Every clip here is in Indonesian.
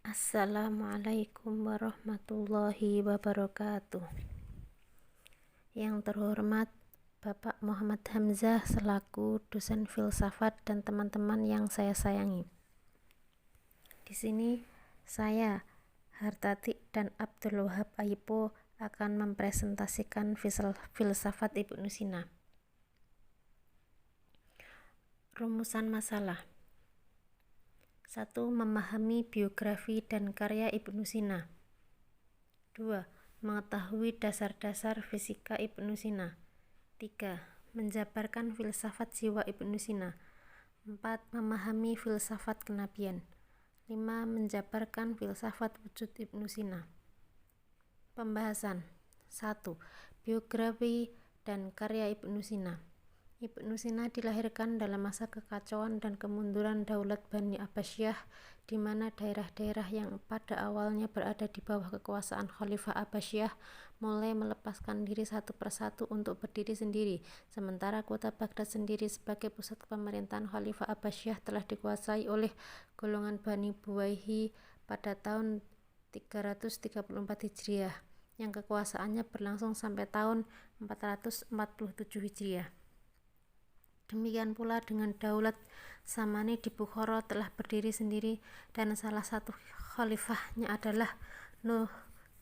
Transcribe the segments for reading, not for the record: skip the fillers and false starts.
Assalamualaikum warahmatullahi wabarakatuh. Yang terhormat Bapak Muhammad Hamzah selaku dosen filsafat dan teman-teman yang saya sayangi. Di sini saya, Hartati dan Abdul Wahab Aipo akan mempresentasikan filsafat Ibnu Sina. Rumusan masalah. 1. Memahami biografi dan karya Ibnu Sina. 2. Mengetahui dasar-dasar fisika Ibnu Sina. 3. Menjabarkan filsafat jiwa Ibnu Sina. 4. Memahami filsafat kenabian. 5. Menjabarkan filsafat wujud Ibnu Sina. Pembahasan. 1. Biografi dan karya Ibnu Sina. Ibnu Sina dilahirkan dalam masa kekacauan dan kemunduran Daulat Bani Abbasiyah, di mana daerah-daerah yang pada awalnya berada di bawah kekuasaan Khalifah Abbasiyah mulai melepaskan diri satu persatu untuk berdiri sendiri, sementara kota Baghdad sendiri sebagai pusat pemerintahan Khalifah Abbasiyah telah dikuasai oleh golongan Bani Buwayhi pada tahun 334 Hijriah, yang kekuasaannya berlangsung sampai tahun 447 Hijriah. Demikian pula dengan Daulat Samani di Bukhara telah berdiri sendiri, dan salah satu khalifahnya adalah Nuh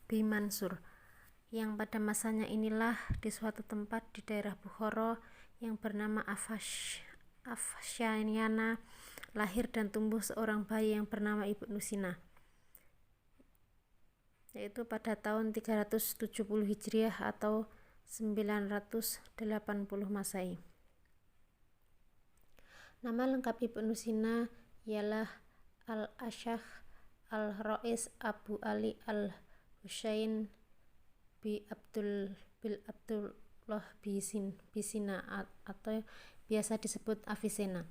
bin Mansur, yang pada masanya inilah di suatu tempat di daerah Bukhara yang bernama Afsyaniyana lahir dan tumbuh seorang bayi yang bernama Ibnu Sina, yaitu pada tahun 370 Hijriah atau 980 Masehi. Nama lengkap Ibnu Sina ialah Al-Ashakh Al-Rais Abu Ali Al-Husain bin Abdullah Bisina atau biasa disebut Avicenna.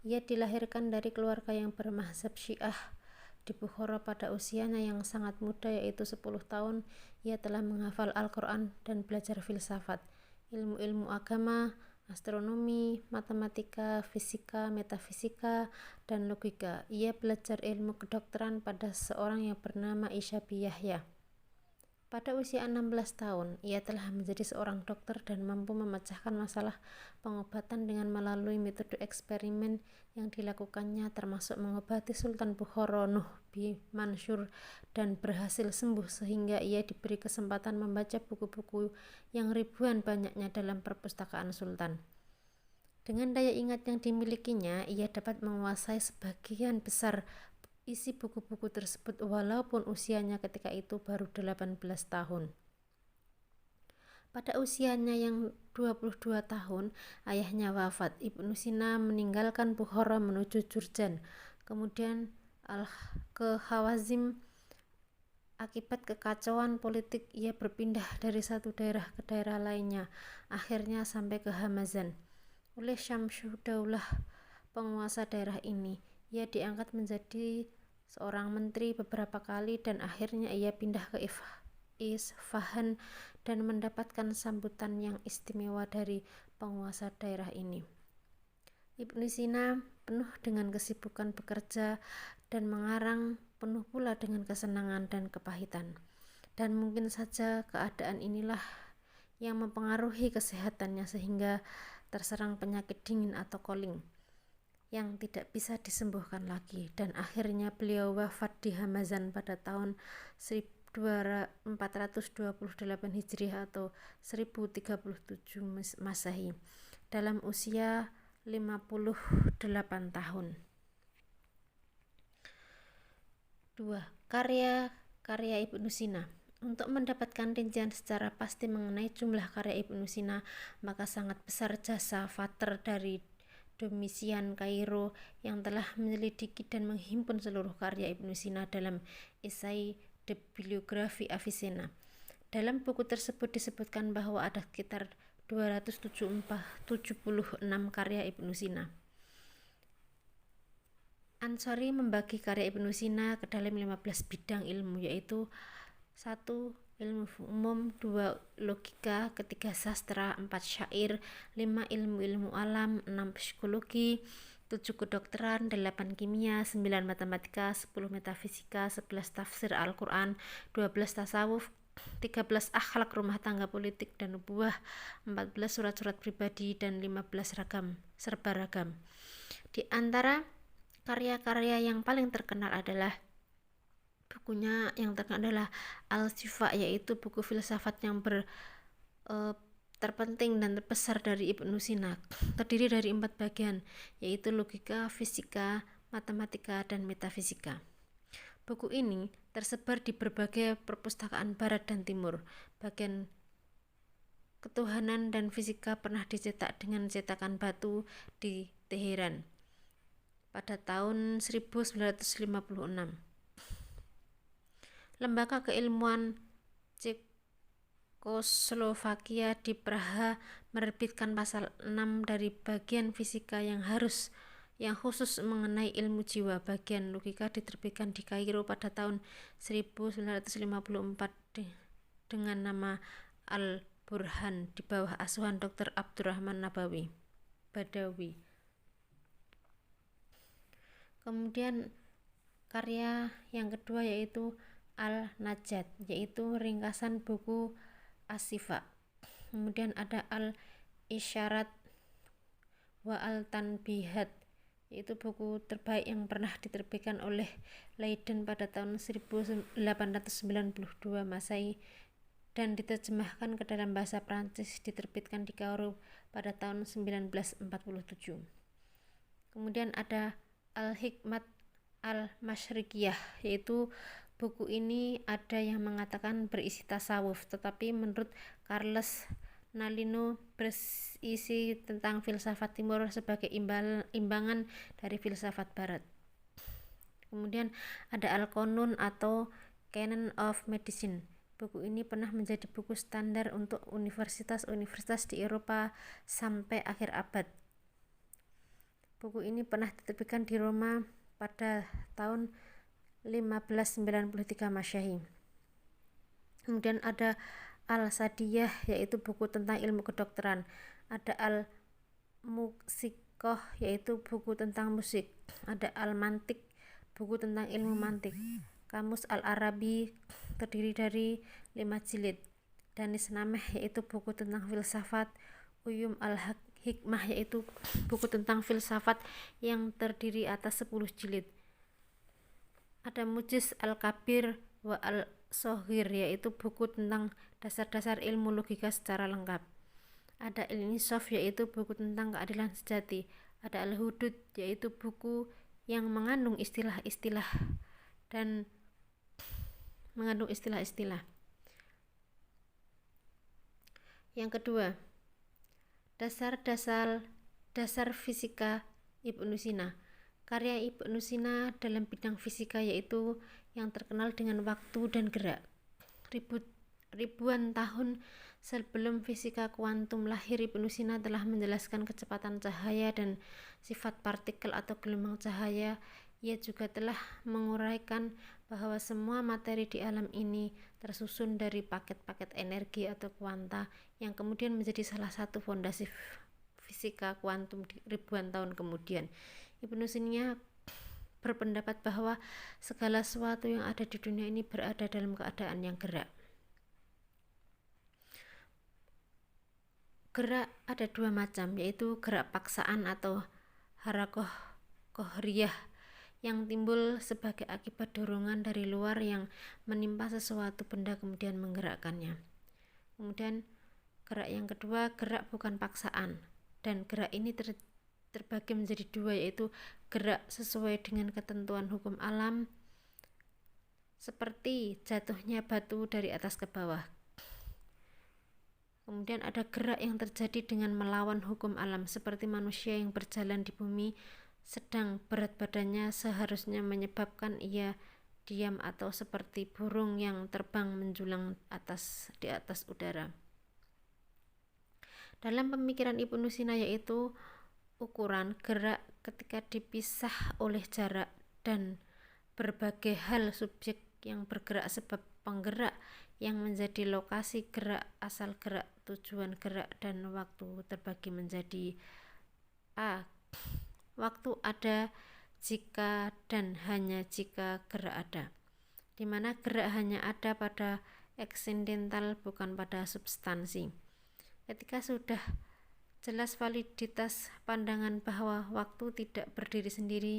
Ia dilahirkan dari keluarga yang bermazhab Syiah di Bukhara. Pada usianya yang sangat muda, yaitu 10 tahun, ia telah menghafal Al-Quran dan belajar filsafat, ilmu-ilmu agama, astronomi, matematika, fisika, metafisika, dan logika. Ia belajar ilmu kedokteran pada seorang yang bernama Isa bin Yahya. Pada usia 16 tahun, ia telah menjadi seorang dokter dan mampu memecahkan masalah pengobatan dengan melalui metode eksperimen yang dilakukannya, termasuk mengobati Sultan Bukhara Nuh bin Mansur, dan berhasil sembuh sehingga ia diberi kesempatan membaca buku-buku yang ribuan banyaknya dalam perpustakaan Sultan. Dengan daya ingat yang dimilikinya, ia dapat menguasai sebagian besar isi buku-buku tersebut walaupun usianya ketika itu baru 18 tahun. Pada usianya yang 22 tahun, ayahnya wafat. Ibnu Sina meninggalkan Bukhara menuju Jurjan, kemudian ke Hawazim. Akibat kekacauan politik, ia berpindah dari satu daerah ke daerah lainnya, akhirnya sampai ke Hamazan. Oleh Syamsuddaulah, penguasa daerah ini, ia diangkat menjadi seorang menteri beberapa kali, dan akhirnya ia pindah ke Isfahan dan mendapatkan sambutan yang istimewa dari penguasa daerah ini. Ibnu Sina penuh dengan kesibukan bekerja dan mengarang, penuh pula dengan kesenangan dan kepahitan. Dan mungkin saja keadaan inilah yang mempengaruhi kesehatannya sehingga terserang penyakit dingin atau koling yang tidak bisa disembuhkan lagi, dan akhirnya beliau wafat di Hamazan pada tahun 428 Hijriah atau 1037 Masehi dalam usia 58 tahun. 2. Karya Ibnu Sina. Untuk mendapatkan rincian secara pasti mengenai jumlah karya Ibnu Sina, maka sangat besar jasa Vater dari Domitian Kairo yang telah menyelidiki dan menghimpun seluruh karya Ibnu Sina dalam Essai de Biographie Avicenna. Dalam buku tersebut disebutkan bahwa ada sekitar 276 karya Ibnu Sina. Ansari membagi karya Ibnu Sina ke dalam 15 bidang ilmu, yaitu 1. Ilmu umum, 2. Logika, 3. Sastra, 4. Syair, 5. Ilmu alam, 6. Psikologi, 7 kedokteran, 8 kimia, 9 matematika, 10 metafisika, 11 tafsir Al-Quran, 12 tasawuf, 13 akhlak rumah tangga politik dan nubuah, 14 surat-surat pribadi, dan 15 serba ragam. Di antara karya-karya yang paling terkenal adalah Al-Shifa, yaitu buku filsafat yang terpenting dan terbesar dari Ibnu Sina. Terdiri dari 4 bagian, yaitu logika, fisika, matematika, dan metafisika. Buku ini tersebar di berbagai perpustakaan barat dan timur. Bagian ketuhanan dan fisika pernah dicetak dengan cetakan batu di Teheran pada tahun 1956. Lembaga keilmuan Cekoslovakia di Praha menerbitkan pasal 6 dari bagian fisika yang khusus mengenai ilmu jiwa. Bagian logika diterbitkan di Kairo pada tahun 1954 dengan nama Al-Burhan di bawah asuhan Dr. Abdurrahman Badawi. Kemudian karya yang kedua yaitu Al-Najat, yaitu ringkasan buku Asy-Syifa. Kemudian ada Al-Isyarat wa Al-Tanbihat, yaitu buku terbaik yang pernah diterbitkan oleh Leiden pada tahun 1892 Masehi dan diterjemahkan ke dalam bahasa Prancis, diterbitkan di Kairo pada tahun 1947. Kemudian ada Al-Hikmat Al-Masyriqiyah, yaitu buku ini ada yang mengatakan berisi tasawuf, tetapi menurut Carles Nalino berisi tentang filsafat timur sebagai imbangan dari filsafat barat. Kemudian ada Al-Qanun atau Canon of Medicine. Buku ini pernah menjadi buku standar untuk universitas-universitas di Eropa sampai akhir abad. Buku ini pernah diterbitkan di Roma pada tahun 1593 Masehi. Kemudian ada Al-Sadiyah, yaitu buku tentang ilmu kedokteran. Ada Al-Musikah, yaitu buku tentang musik. Ada Al-Mantik, buku tentang ilmu mantik. Kamus Al-Arabi terdiri dari 5 jilid. Danis Nameh, yaitu buku tentang filsafat. Uyum Al-Hikmah, yaitu buku tentang filsafat yang terdiri atas 10 jilid. Ada Mujiz Al-Kabir wa Al-Soghir, yaitu buku tentang dasar-dasar ilmu logika secara lengkap. Ada Al-Insaf, yaitu buku tentang keadilan sejati. Ada Al-Hudud, yaitu buku yang mengandung istilah-istilah. Yang kedua, dasar fisika Ibnu Sina. Karya Ibnu Sina dalam bidang fisika yaitu yang terkenal dengan waktu dan gerak. Ribuan tahun sebelum fisika kuantum lahir, Ibnu Sina telah menjelaskan kecepatan cahaya dan sifat partikel atau gelombang cahaya. Ia juga telah menguraikan bahwa semua materi di alam ini tersusun dari paket-paket energi atau kuanta yang kemudian menjadi salah satu fondasi fisika kuantum ribuan tahun kemudian. Ibnu Sina berpendapat bahwa segala sesuatu yang ada di dunia ini berada dalam keadaan yang gerak. Gerak ada 2 macam, yaitu gerak paksaan atau harakoh kohriyah yang timbul sebagai akibat dorongan dari luar yang menimpa sesuatu benda kemudian menggerakkannya. Kemudian gerak yang kedua, gerak bukan paksaan, dan gerak ini terbagi menjadi 2, yaitu gerak sesuai dengan ketentuan hukum alam seperti jatuhnya batu dari atas ke bawah. Kemudian ada gerak yang terjadi dengan melawan hukum alam seperti manusia yang berjalan di bumi sedang berat badannya seharusnya menyebabkan ia diam, atau seperti burung yang terbang menjulang di atas udara. Dalam pemikiran Ibnu Sina yaitu ukuran gerak ketika dipisah oleh jarak dan berbagai hal subjek yang bergerak sebab penggerak yang menjadi lokasi gerak, asal gerak, tujuan gerak, dan waktu terbagi menjadi A. waktu ada jika dan hanya jika gerak ada, di mana gerak hanya ada pada eksidental bukan pada substansi. Ketika sudah jelas validitas pandangan bahwa waktu tidak berdiri sendiri,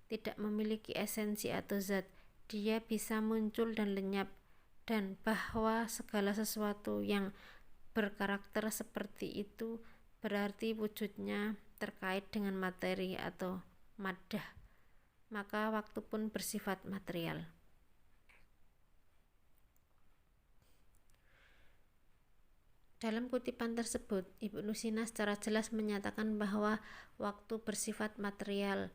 tidak memiliki esensi atau zat, dia bisa muncul dan lenyap, dan bahwa segala sesuatu yang berkarakter seperti itu berarti wujudnya terkait dengan materi atau maddah, maka waktu pun bersifat material. Dalam kutipan tersebut, Ibnu Sina secara jelas menyatakan bahwa waktu bersifat material,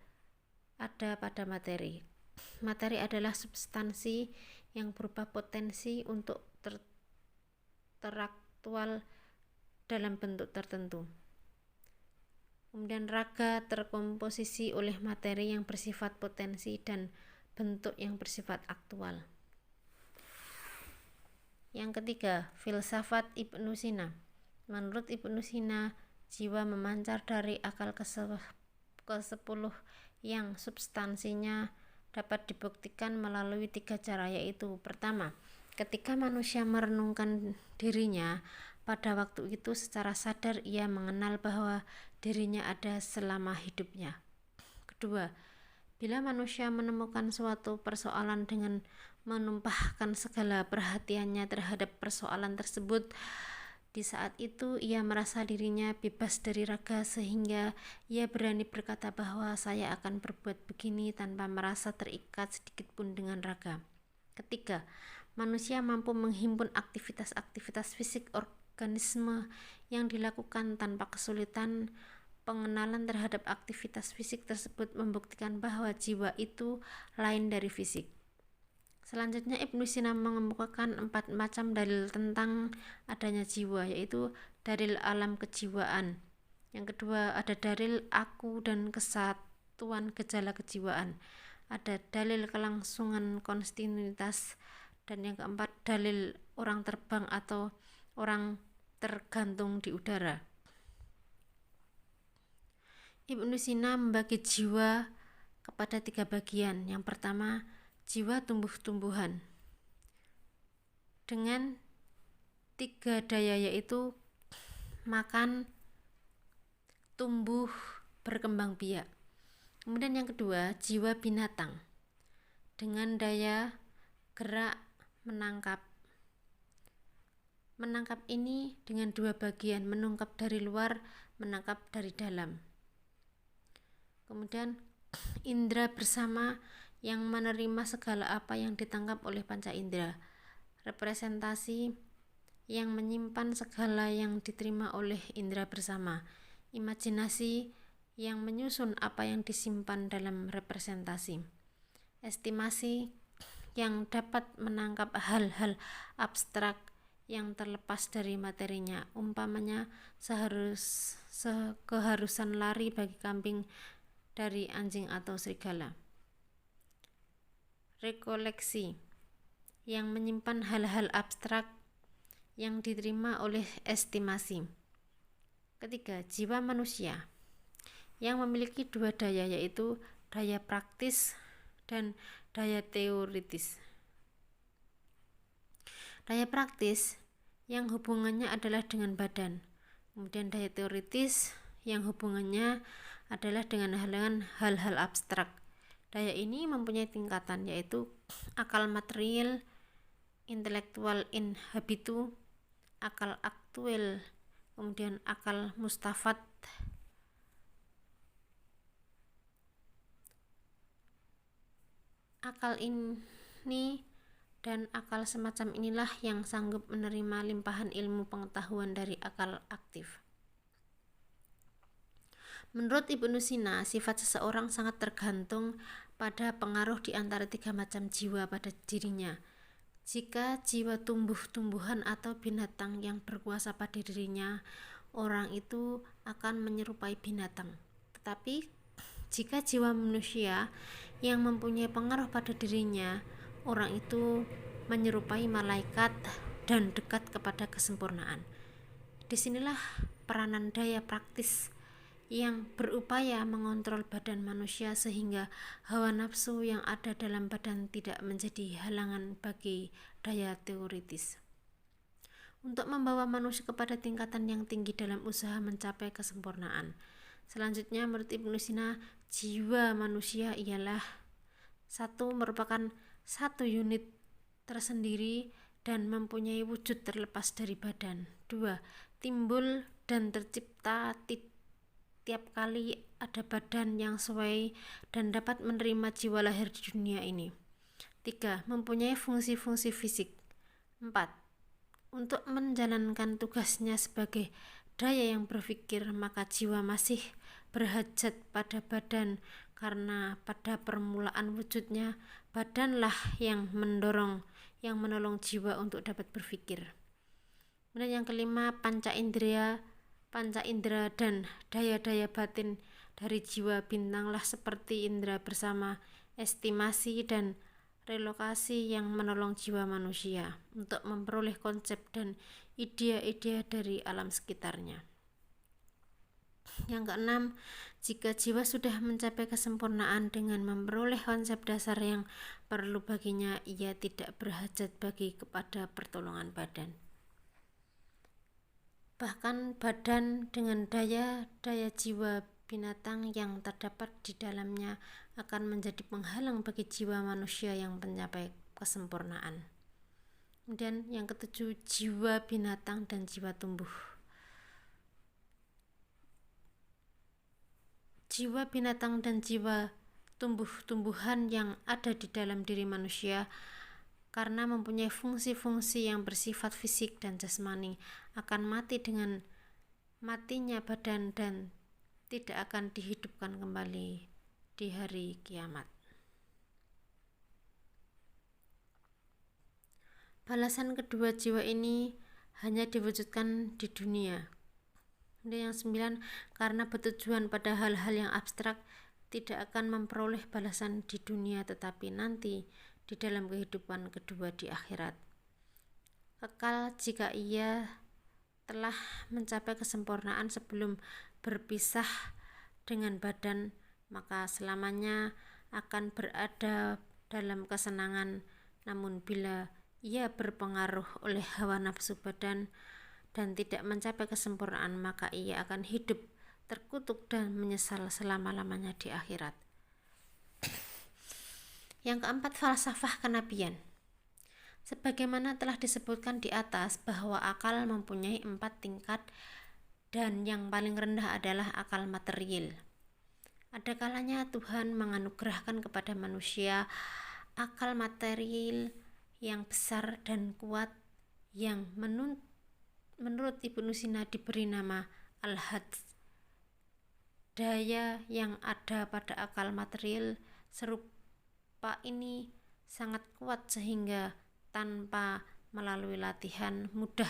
ada pada materi. Materi adalah substansi yang berupa potensi untuk teraktual dalam bentuk tertentu. Kemudian raga terkomposisi oleh materi yang bersifat potensi dan bentuk yang bersifat aktual. Yang ketiga, filsafat Ibnu Sina. Menurut Ibnu Sina, jiwa memancar dari akal ke-10 yang substansinya dapat dibuktikan melalui 3 cara, yaitu pertama, ketika manusia merenungkan dirinya, pada waktu itu secara sadar ia mengenal bahwa dirinya ada selama hidupnya. Kedua, bila manusia menemukan suatu persoalan dengan menumpahkan segala perhatiannya terhadap persoalan tersebut, di saat itu ia merasa dirinya bebas dari raga sehingga ia berani berkata bahwa saya akan berbuat begini tanpa merasa terikat sedikit pun dengan raga. Ketiga, manusia mampu menghimpun aktivitas-aktivitas fisik organisme yang dilakukan tanpa kesulitan. Pengenalan terhadap aktivitas fisik tersebut membuktikan bahwa jiwa itu lain dari fisik. Selanjutnya Ibnu Sina mengemukakan 4 macam dalil tentang adanya jiwa, yaitu dalil alam kejiwaan. Yang kedua, ada dalil aku dan kesatuan gejala kejiwaan. Ada dalil kelangsungan kontinuitas. Dan yang keempat, dalil orang terbang atau orang tergantung di udara. Ibnu Sina membagi jiwa kepada 3 bagian. Yang pertama, jiwa tumbuh-tumbuhan dengan 3 daya, yaitu makan, tumbuh, berkembang biak. Kemudian yang kedua, jiwa binatang dengan daya gerak, menangkap. Menangkap ini dengan 2 bagian, menangkap dari luar, menangkap dari dalam. Kemudian indera bersama yang menerima segala apa yang ditangkap oleh panca indera. Representasi yang menyimpan segala yang diterima oleh indera bersama. Imajinasi yang menyusun apa yang disimpan dalam representasi. Estimasi yang dapat menangkap hal-hal abstrak yang terlepas dari materinya, umpamanya keharusan lari bagi kambing dari anjing atau serigala. Rekoleksi yang menyimpan hal-hal abstrak yang diterima oleh estimasi. Ketiga, jiwa manusia yang memiliki 2 daya, yaitu daya praktis dan daya teoritis. Daya praktis yang hubungannya adalah dengan badan. Kemudian daya teoritis yang hubungannya adalah dengan hal-hal abstrak. Daya ini mempunyai tingkatan, yaitu akal material, intelektual in habitu, akal aktual, kemudian akal mustafad, akal ini dan akal semacam inilah yang sanggup menerima limpahan ilmu pengetahuan dari akal aktif. Menurut Ibnu Sina, sifat seseorang sangat tergantung pada pengaruh di antara 3 macam jiwa pada dirinya. Jika jiwa tumbuh-tumbuhan atau binatang yang berkuasa pada dirinya, orang itu akan menyerupai binatang. Tetapi jika jiwa manusia yang mempunyai pengaruh pada dirinya, orang itu menyerupai malaikat dan dekat kepada kesempurnaan. Disinilah peranan daya praktis yang berupaya mengontrol badan manusia sehingga hawa nafsu yang ada dalam badan tidak menjadi halangan bagi daya teoritis. Untuk membawa manusia kepada tingkatan yang tinggi dalam usaha mencapai kesempurnaan. Selanjutnya, menurut Ibnu Sina, jiwa manusia ialah merupakan satu unit tersendiri dan mempunyai wujud terlepas dari badan. 2. Timbul dan tercipta tiap kali ada badan yang sesuai dan dapat menerima jiwa lahir di dunia ini. 3. Mempunyai fungsi-fungsi fisik. 4. Untuk menjalankan tugasnya sebagai daya yang berpikir, maka jiwa masih berhajat pada badan karena pada permulaan wujudnya badanlah yang menolong jiwa untuk dapat berpikir. Kemudian yang kelima, panca indera dan daya-daya batin dari jiwa bintanglah seperti indera bersama estimasi dan relokasi yang menolong jiwa manusia untuk memperoleh konsep dan ide-ide dari alam sekitarnya. Yang keenam, jika jiwa sudah mencapai kesempurnaan dengan memperoleh konsep dasar yang perlu baginya, ia tidak berhajat bagi kepada pertolongan badan. Bahkan badan dengan daya jiwa binatang yang terdapat di dalamnya akan menjadi penghalang bagi jiwa manusia yang mencapai kesempurnaan. Kemudian yang ketujuh, jiwa binatang dan jiwa tumbuh. Jiwa binatang dan jiwa tumbuhan yang ada di dalam diri manusia karena mempunyai fungsi-fungsi yang bersifat fisik dan jasmani akan mati dengan matinya badan dan tidak akan dihidupkan kembali di hari kiamat. Balasan kedua jiwa ini hanya diwujudkan di dunia. Dan yang 9, karena bertujuan pada hal-hal yang abstrak tidak akan memperoleh balasan di dunia tetapi nanti di dalam kehidupan kedua di akhirat. Kekal jika ia telah mencapai kesempurnaan sebelum berpisah dengan badan, maka selamanya akan berada dalam kesenangan. Namun bila ia berpengaruh oleh hawa nafsu badan dan tidak mencapai kesempurnaan, maka ia akan hidup terkutuk dan menyesal selama-lamanya di akhirat. Yang keempat, falsafah kenabian. Sebagaimana telah disebutkan di atas bahwa akal mempunyai 4 tingkat dan yang paling rendah adalah akal material. Ada kalanya Tuhan menganugerahkan kepada manusia akal material yang besar dan kuat yang menurut Ibnu Sina diberi nama al-hadz. Daya yang ada pada akal material serupa ini sangat kuat sehingga tanpa melalui latihan mudah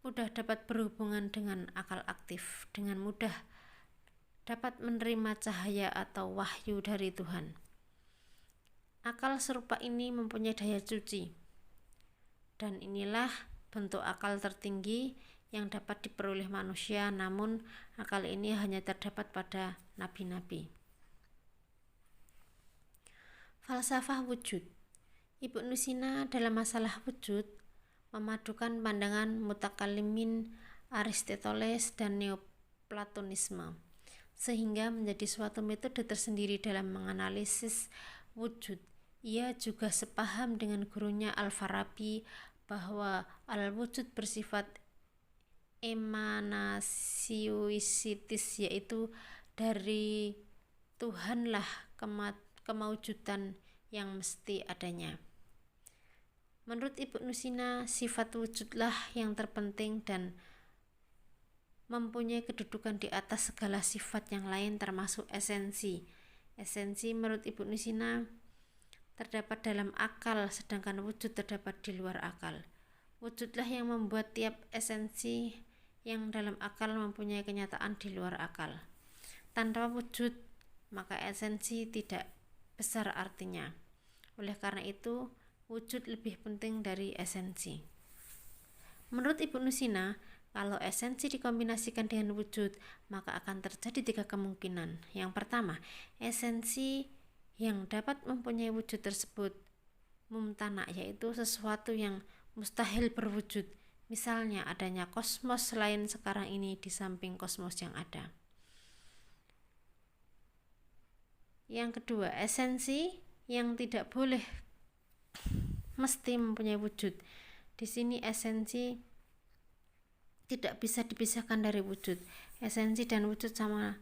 dapat berhubungan dengan akal aktif, dengan mudah dapat menerima cahaya atau wahyu dari Tuhan. Akal serupa ini mempunyai daya suci, dan inilah bentuk akal tertinggi yang dapat diperoleh manusia, namun akal ini hanya terdapat pada nabi-nabi. Falsafah wujud. Ibnu Sina dalam masalah wujud memadukan pandangan mutakallimin Aristoteles dan Neoplatonisme sehingga menjadi suatu metode tersendiri dalam menganalisis wujud. Ia juga sepaham dengan gurunya Al-Farabi bahwa al-wujud bersifat emanasiositis, yaitu dari Tuhanlah kemaujudan yang mesti adanya. Menurut Ibnu Sina, sifat wujudlah yang terpenting dan mempunyai kedudukan di atas segala sifat yang lain termasuk esensi. Esensi menurut Ibnu Sina terdapat dalam akal, sedangkan wujud terdapat di luar akal. Wujudlah yang membuat tiap esensi yang dalam akal mempunyai kenyataan di luar akal. Tanpa wujud, maka esensi tidak besar artinya. Oleh karena itu, wujud lebih penting dari esensi. Menurut Ibnu Sina, Kalau esensi dikombinasikan dengan wujud, maka akan terjadi 3 kemungkinan. Yang pertama, esensi yang dapat mempunyai wujud tersebut mumtana, yaitu sesuatu yang mustahil berwujud. Misalnya adanya kosmos lain sekarang ini di samping kosmos yang ada. Yang kedua, esensi yang tidak boleh mesti mempunyai wujud. Di sini esensi tidak bisa dipisahkan dari wujud. Esensi dan wujud sama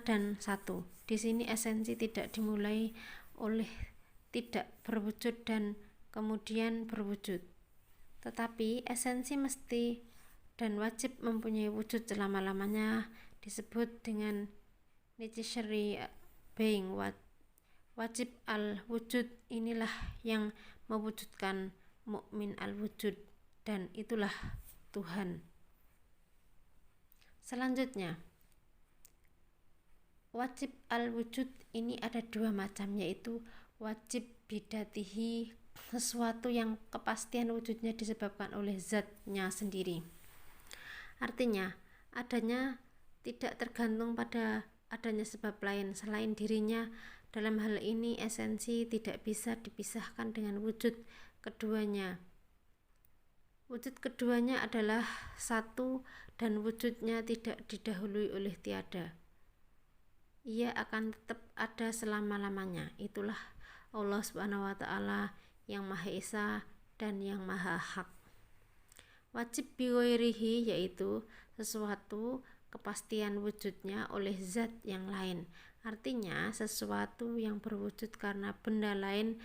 dan satu. Di sini esensi tidak dimulai oleh tidak berwujud dan kemudian berwujud. Tetapi esensi mesti dan wajib mempunyai wujud selama-lamanya, disebut dengan necessary being. Wajib al-wujud inilah yang mewujudkan mukmin al-wujud, dan itulah Tuhan. Selanjutnya, wajib al-wujud ini ada 2 macam, yaitu wajib bidatihi, sesuatu yang kepastian wujudnya disebabkan oleh zatnya sendiri. Artinya, adanya tidak tergantung pada adanya sebab lain selain dirinya. Dalam hal ini esensi tidak bisa dipisahkan dengan wujud keduanya. Wujud keduanya adalah satu dan wujudnya tidak didahului oleh tiada. Ia akan tetap ada selama-lamanya. Itulah Allah Subhanahu wa Ta'ala yang Maha Esa dan yang Maha Hak. Wajib bighairihi yaitu sesuatu kepastian wujudnya oleh zat yang lain. Artinya sesuatu yang berwujud karena benda lain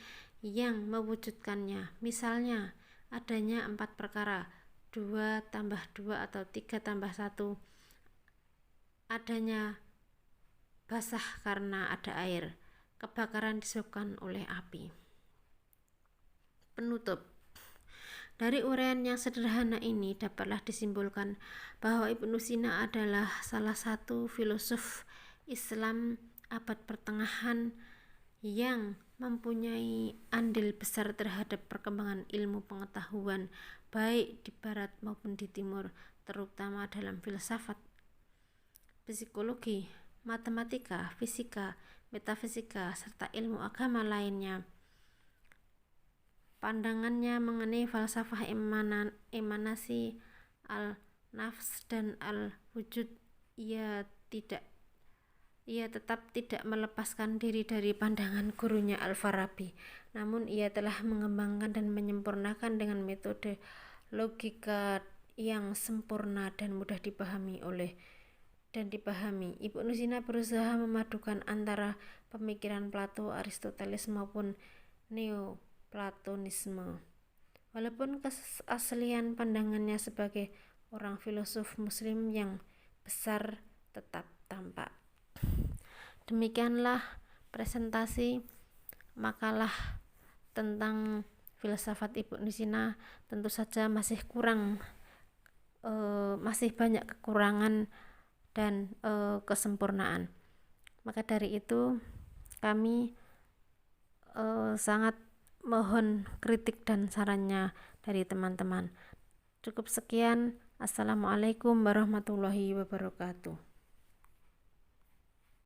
yang mewujudkannya. Misalnya adanya 4 perkara, 2 tambah 2 atau 3 tambah 1. Adanya basah karena ada air. Kebakaran disebabkan oleh api. Penutup. Dari uraian yang sederhana ini dapatlah disimpulkan bahwa Ibnu Sina adalah salah satu filosof Islam abad pertengahan yang mempunyai andil besar terhadap perkembangan ilmu pengetahuan baik di barat maupun di timur, terutama dalam filsafat, psikologi, matematika, fisika, metafisika, serta ilmu agama lainnya. Pandangannya mengenai falsafah emanasi, al-nafs dan al-wujud, ia tetap tidak melepaskan diri dari pandangan gurunya Al-Farabi. Namun ia telah mengembangkan dan menyempurnakan dengan metode logika yang sempurna dan mudah dipahami. Ibnu Sina berusaha memadukan antara pemikiran Plato, Aristoteles maupun Neoplatonisme. Walaupun keaslian pandangannya sebagai orang filosof muslim yang besar tetap tampak. Demikianlah presentasi makalah tentang filsafat Ibnu Sina. Tentu saja masih banyak kekurangan dan kesempurnaan. Maka dari itu kami sangat mohon kritik dan sarannya dari teman-teman. Cukup sekian. Assalamualaikum warahmatullahi wabarakatuh.